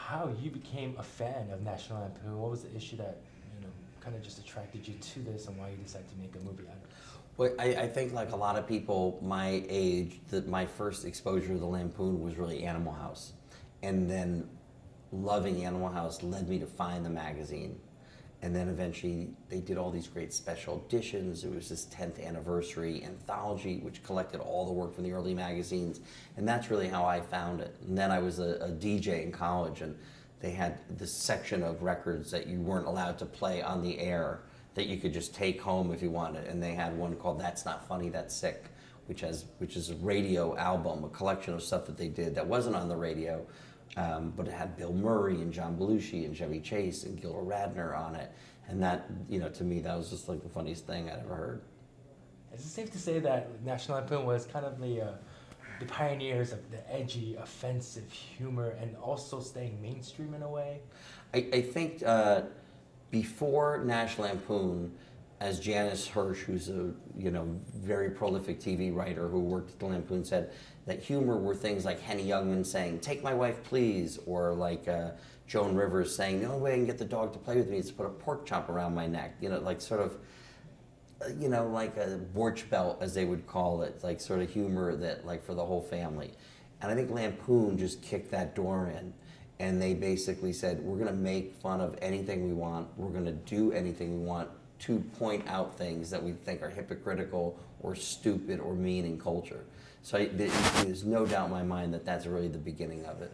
how you became a fan of National Lampoon. What was the issue that kind of just attracted you to this, and why you decided to make a movie out of it? Well, I think like a lot of people my age, that my first exposure to the Lampoon was really Animal House, and then loving Animal House led me to find the magazine. And then eventually they did all these great special editions. It was this 10th anniversary anthology, which collected all the work from the early magazines. And that's really how I found it. And then I was a DJ in college, and they had this section of records that you weren't allowed to play on the air that you could just take home if you wanted. And they had one called That's Not Funny, That's Sick, which is a radio album, a collection of stuff that they did that wasn't on the radio. But it had Bill Murray and John Belushi and Chevy Chase and Gilda Radner on it. And that, to me, that was just like the funniest thing I'd ever heard. Is it safe to say that National Lampoon was kind of the pioneers of the edgy, offensive humor and also staying mainstream in a way? I think before National Lampoon, as Janice Hirsch, who's a very prolific TV writer who worked at the Lampoon, said that humor were things like Henny Youngman saying, "Take my wife, please," or like Joan Rivers saying, "The only way I can get the dog to play with me is to put a pork chop around my neck." Like sort of, like a borch belt, as they would call it, like sort of humor that like for the whole family. And I think Lampoon just kicked that door in. And they basically said, we're going to make fun of anything we want. We're going to do anything we want to point out things that we think are hypocritical or stupid or mean in culture. So there's no doubt in my mind that that's really the beginning of it.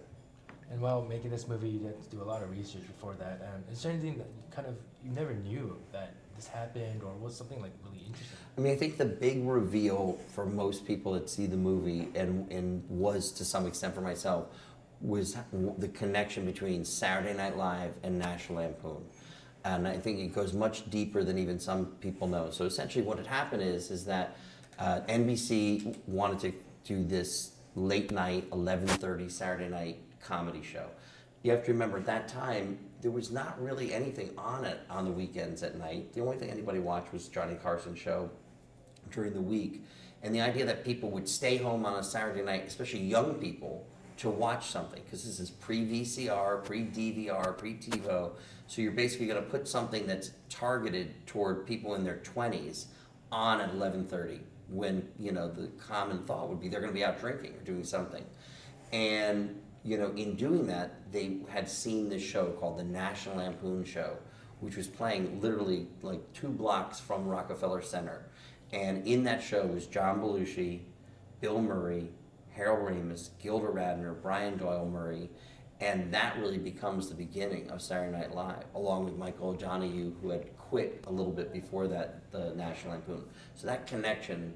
And while making this movie, you had to do a lot of research before that. Is there anything that you never knew that this happened, or was something like really interesting? I mean, I think the big reveal for most people that see the movie, and was to some extent for myself, was the connection between Saturday Night Live and National Lampoon. And I think it goes much deeper than even some people know. So essentially what had happened is that NBC wanted to do this late night, 11:30 Saturday night comedy show. You have to remember at that time, there was not really anything on it on the weekends at night. The only thing anybody watched was Johnny Carson's show during the week. And the idea that people would stay home on a Saturday night, especially young people, to watch something, because this is pre-VCR, pre-DVR, pre-TiVo, so you're basically going to put something that's targeted toward people in their 20s on at 11:30, when the common thought would be they're going to be out drinking or doing something. And in doing that, they had seen this show called the National Lampoon Show, which was playing literally like 2 blocks from Rockefeller Center. And in that show was John Belushi, Bill Murray, Harold Ramis, Gilda Radner, Brian Doyle Murray, and that really becomes the beginning of Saturday Night Live, along with Michael O'Donoghue, who had quit a little bit before that, the National Lampoon. So that connection,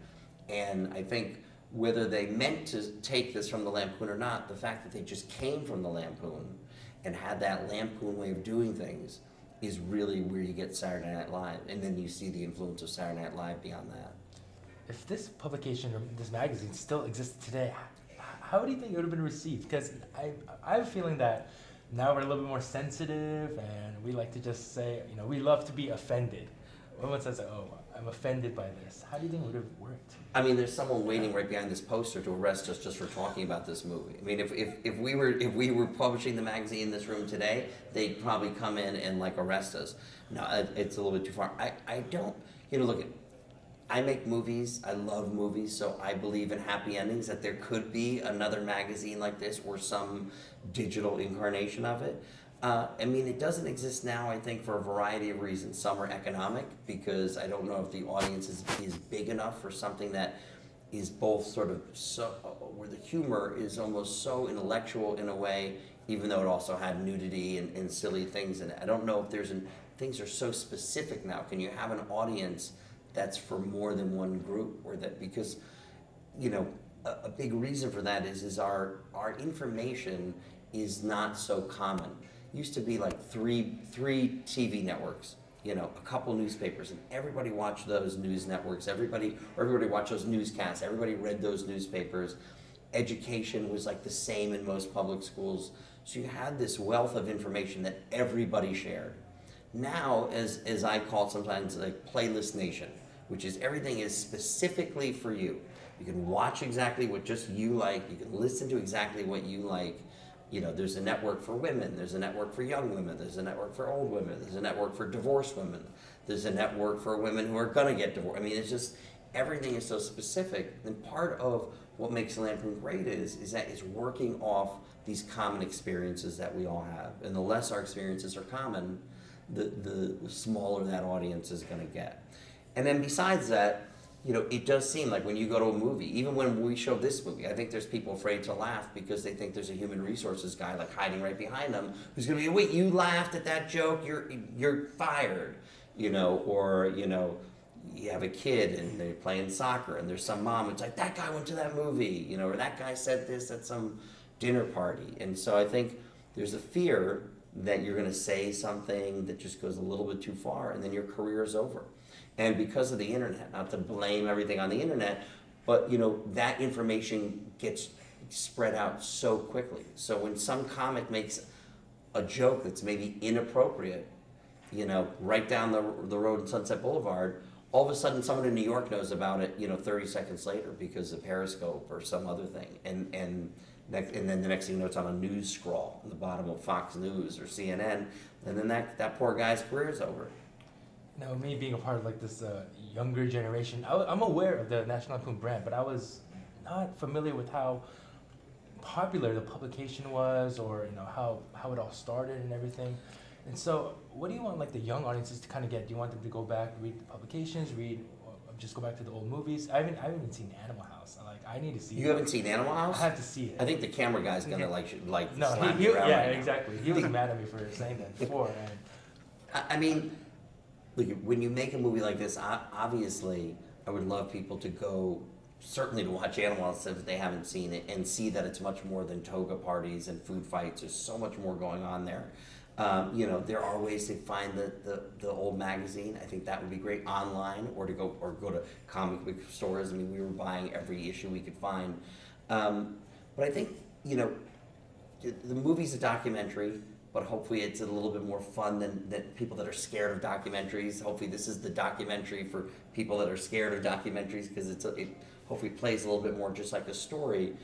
and I think whether they meant to take this from the Lampoon or not, the fact that they just came from the Lampoon and had that Lampoon way of doing things is really where you get Saturday Night Live, and then you see the influence of Saturday Night Live beyond that. If this publication or this magazine still exists today, how do you think it would have been received? Because I have a feeling that now we're a little bit more sensitive, and we like to just say, we love to be offended. When one says, "Oh, I'm offended by this," how do you think it would have worked? I mean, there's someone waiting right behind this poster to arrest us just for talking about this movie. I mean, if we were publishing the magazine in this room today, they'd probably come in and like arrest us. No, it's a little bit too far. I don't. Look at. I make movies, I love movies, so I believe in happy endings, that there could be another magazine like this or some digital incarnation of it. I mean, it doesn't exist now, I think, for a variety of reasons. Some are economic, because I don't know if the audience is big enough for something that is both sort of so, where the humor is almost so intellectual in a way, even though it also had nudity and silly things in it. I don't know if things are so specific now. Can you have an audience that's for more than one group, or that, because a big reason for that is our information is not so common. It used to be like three TV networks, a couple newspapers, and everybody watched those news networks, everybody watched those newscasts, everybody read those newspapers. Education was like the same in most public schools, so you had this wealth of information that everybody shared. Now, as I call it sometimes, like playlist nation, which is everything is specifically for you. You can watch exactly what just you like. You can listen to exactly what you like. You know, there's a network for women, there's a network for young women, there's a network for old women, there's a network for divorced women, there's a network for women who are gonna get divorced. I mean, it's just, everything is so specific. And part of what makes Lampoon great is that it's working off these common experiences that we all have. And the less our experiences are common, the smaller that audience is gonna get. And then besides that, you know, it does seem like when you go to a movie, even when we show this movie, I think there's people afraid to laugh because they think there's a human resources guy like hiding right behind them who's going to be, wait, you laughed at that joke, you're fired, you know, or, you know, you have a kid and they're playing soccer and there's some mom, it's like, that guy went to that movie, you know, or that guy said this at some dinner party. And so I think there's a fear that you're going to say something that just goes a little bit too far and then your career is over. And because of the internet, not to blame everything on the internet, but you know, that information gets spread out so quickly. So when some comic makes a joke that's maybe inappropriate, you know, right down the road in Sunset Boulevard, all of a sudden someone in New York knows about it, you know, 30 seconds later because of Periscope or some other thing. And then the next thing you know, it's on a news scroll on the bottom of Fox News or CNN, and then that poor guy's career is over. Now, me being a part of like this younger generation, I'm aware of the National Lampoon brand, but I was not familiar with how popular the publication was, or you know how it all started and everything. And so, what do you want like the young audiences to kind of get? Do you want them to go back, read the publications, or just go back to the old movies? I haven't even seen Animal House. I need to see. You haven't seen Animal House? I have to see it. I think the camera guy's gonna like no, slap you around yeah, right now. exactly. He was mad at me for saying that before. And I mean, look, when you make a movie like this, obviously, I would love people to go, certainly to watch Animal House if they haven't seen it, and see that it's much more than toga parties and food fights. There's so much more going on there. You know, there are ways to find the old magazine. I think that would be great online, or go to comic book stores. I mean, we were buying every issue we could find. But I think, you know, the movie's a documentary, but hopefully it's a little bit more fun than people that are scared of documentaries. Hopefully this is the documentary for people that are scared of documentaries, because it hopefully plays a little bit more just like a story.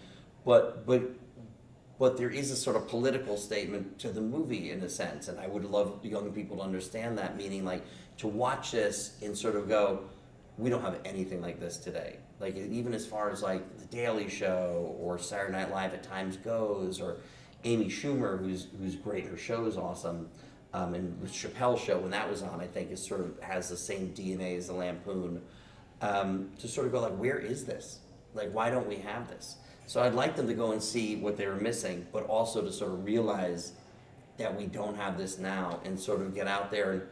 But there is a sort of political statement to the movie in a sense, and I would love young people to understand that, meaning like to watch this and sort of go, we don't have anything like this today. Like even as far as like The Daily Show or Saturday Night Live at times goes, or Amy Schumer, who's great, her show is awesome, and the Chappelle Show when that was on, I think is sort of has the same DNA as the Lampoon, to sort of go like, where is this? Like, why don't we have this? So I'd like them to go and see what they were missing, but also to sort of realize that we don't have this now, and sort of get out there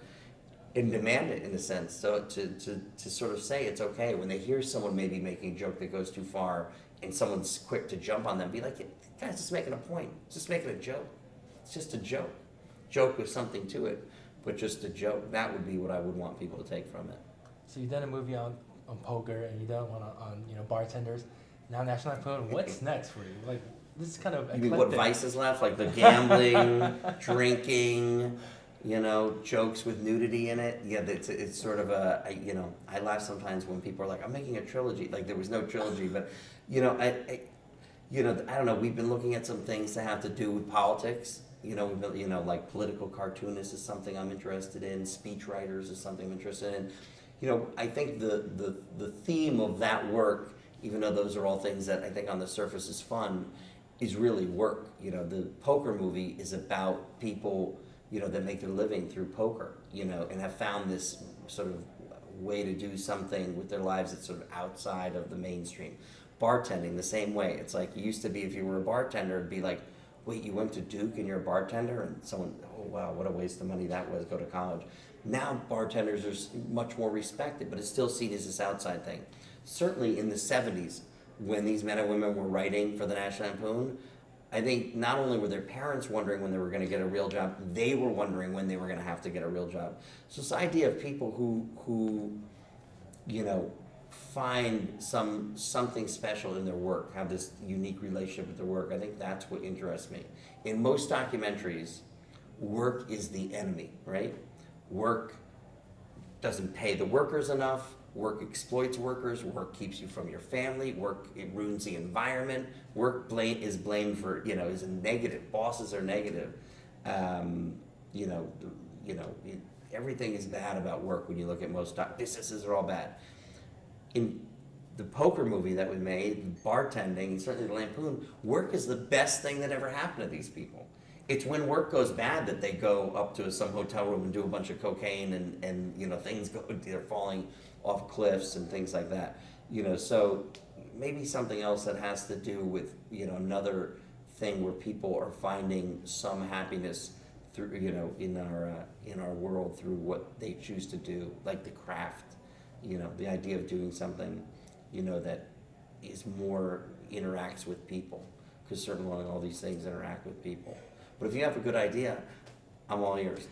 and demand it in a sense. So to sort of say it's okay when they hear someone maybe making a joke that goes too far, and someone's quick to jump on them, be like, guy's just making a point, just making a joke. It's just a joke. Joke with something to it, but just a joke. That would be what I would want people to take from it. so you've done a movie on poker, and you've done one on you know, bartenders. Now National Lampoon, what's next for you? Like, this is kind of eclectic. You mean what vice is left? Like the gambling, drinking, you know, jokes with nudity in it? Yeah, it's sort of you know, I laugh sometimes when people are like, I'm making a trilogy. Like, there was no trilogy, but, you know, I don't know, we've been looking at some things that have to do with politics. You know, like political cartoonists is something I'm interested in. Speech writers is something I'm interested in. You know, I think the theme of that work, even though those are all things that I think on the surface is fun, is really work. You know, the poker movie is about people, you know, that make their living through poker, you know, and have found this sort of way to do something with their lives that's sort of outside of the mainstream. Bartending, the same way. It's like, it used to be if you were a bartender, it'd be like, wait, you went to Duke and you're a bartender? And someone, oh wow, what a waste of money that was, go to college. Now bartenders are much more respected, but it's still seen as this outside thing. Certainly in the 70s, when these men and women were writing for the National Lampoon, I think not only were their parents wondering when they were going to get a real job, they were wondering when they were going to have to get a real job. So this idea of people who you know, find something special in their work, have this unique relationship with their work, I think that's what interests me. In most documentaries, work is the enemy, right? Work doesn't pay the workers enough, Work exploits workers. Work keeps you from your family. Work, it ruins the environment. Work is blamed for, is a negative. Bosses are negative. You know, everything is bad about work when you look at most businesses are all bad. In the poker movie that we made, bartending, and certainly the Lampoon, work is the best thing that ever happened to these people. It's when work goes bad that they go up to some hotel room and do a bunch of cocaine and things they're falling off cliffs and things like that. So maybe something else that has to do with, another thing where people are finding some happiness through, in our world through what they choose to do, like the craft, the idea of doing something, that is more, interacts with people, because certainly all these things interact with people. But if you have a good idea, I'm all ears.